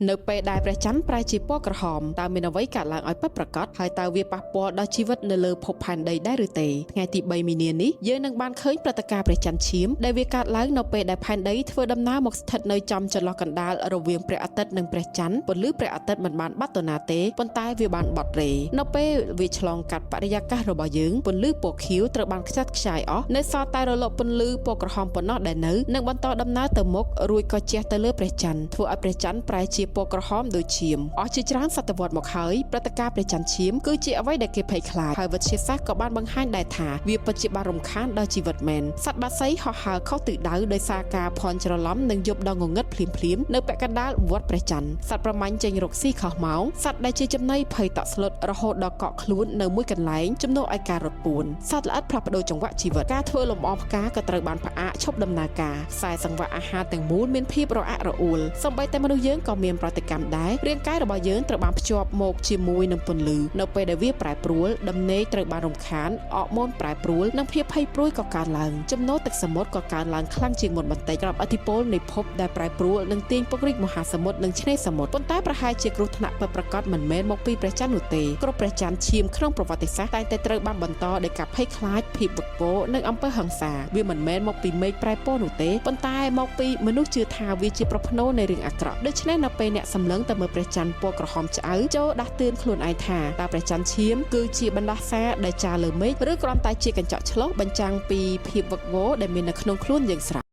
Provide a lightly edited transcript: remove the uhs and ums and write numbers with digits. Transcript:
នៅពេលដែលព្រះច័ន្ទប្រែជាពណ៌ក្រហមតើមានអ្វីកើតឡើងឲ្យពិតប្រាកដហើយតើវាប៉ះពាល់ដល់ជីវិតនៅលើភពផែនដីដែរឬទេថ្ងៃទី3មីនានេះយើងនឹងបានឃើញព្រឹត្តិការណ៍ព្រះច័ន្ទឈាមដែលវាកើតឡើងនៅពេលដែលផែនដីធ្វើដំណើរមកស្ថិតនៅចំចន្លោះកណ្ដាលរវាងព្រះអាទិត្យនិងព្រះច័ន្ទពន្លឺព្រះអាទិត្យមិនបានបាត់ទៅណាទេប៉ុន្តែវាបានបត់រេនៅពេលវាឆ្លងកាត់បរិយាកាសរបស់យើងពន្លឺពណ៌ខៀវត្រូវបានខ្ចាត់ខ្ចាយអស់នៅសល់តែរលកពន្លឺពណ៌ក្រហមប៉ុណ្ណោះដែលនៅនឹងបន្តដំណើរទៅមុខរួចក៏ជះទៅលើព្រះច័ន្ទធ្វើឲ្យព្រះច័ន្ទប្រែជាពណ៌ក្រហមដូចឈាមអស់ជាច្រើនសតវត្សមកហើយព្រឹត្តិការណ៍ព្រះច័ន្ទឈាមគឺជាអ្វីដែលគេភ័យខ្លាចហើយវិទ្យាសាស្ត្រក៏បានបង្ហាញដែរថាវាពិតជាបានរំខានដល់ជីវិតមែនសត្វបក្សីហោះហើរខុសទិសដៅដោយសារការភ័ន្តច្រឡំនិងយប់ដ៏ងងឹតភ្លាមៗនៅពាក់កណ្ដាលវត្តព្រះច័ន្ទសត្វប្រមាញ់ចេញរកស៊ីខុសម៉ោងសត្វដែលជាចំណីភ័យតក់ស្លុតរហូតដល់កក់ខ្លួននៅមួយកន្លែងជំនួសឲ្យការរត់ពួនសត្វល្អិតផ្លាស់ប្ដូរចង្វាក់ជីវិតការធ្វើលំអងផ្កាក៏ត្រូវបានផ្អាកឈប់ដំណើរការខ្សែសង្វាក់អាហារទាំងមូលមានភាពរអាក់រអួលសូម្បីតែមនុស្សយើងក៏មានប្រតិកម្មដែររាងកាយរបស់យើងត្រូវបានភ្ជាប់មកជាមួយនឹងពន្លឺនៅពេលដែលវាប្រែប្រួលដំណេកត្រូវបានរំខានអរម៉ូនប្រែប្រួលនិងភាពភ័យព្រួយក៏កើនឡើងចំណូលទឹកសមុទ្រក៏កើនឡើងខ្លាំងជាងមុនបន្តិចក្រោមឥទ្ធិពលនៃភពដែលប្រែប្រួលនិងទាញពង្រីកមហាសមុទ្រនិងឆ្នេរសមុទ្រប៉ុន្តែប្រហែលជាគ្រោះថ្នាក់ពិតប្រាកដមិនមែនមកពីព្រះច័ន្ទនោះទេគ្រប់ព្រះច័ន្ទឈាមក្នុងប្រវត្តិសាស្ត្រតែងតែត្រូវបានបន្តដោយការភ័យខ្លាចភាពវឹកវរនិងអំពើហិង្សាវាមិនមែនមកពីមេឃប្រែពណ៌នោះទេប៉ុន្តែមកពីមនុស្សជឿថាវាជាប្រផ្នូលនៃរឿងអាក្រក់ដូច្នេះនៅពេលអ្នកសម្លឹងទៅមើលព្រះច័ន្ទពណ៌ក្រហមឆ្អៅចូលដាស់តឿនខ្លួនឯងថាតើព្រះច័ន្ទឈាមគឺជាបណ្ដាសាដែលចារលើមេឃឬគ្រាន់តែជាកញ្ចក់ឆ្លុះបញ្ចាំងពីភាពវឹកវរដែលមាននៅក្នុងខ្លួនយើងស្រាប់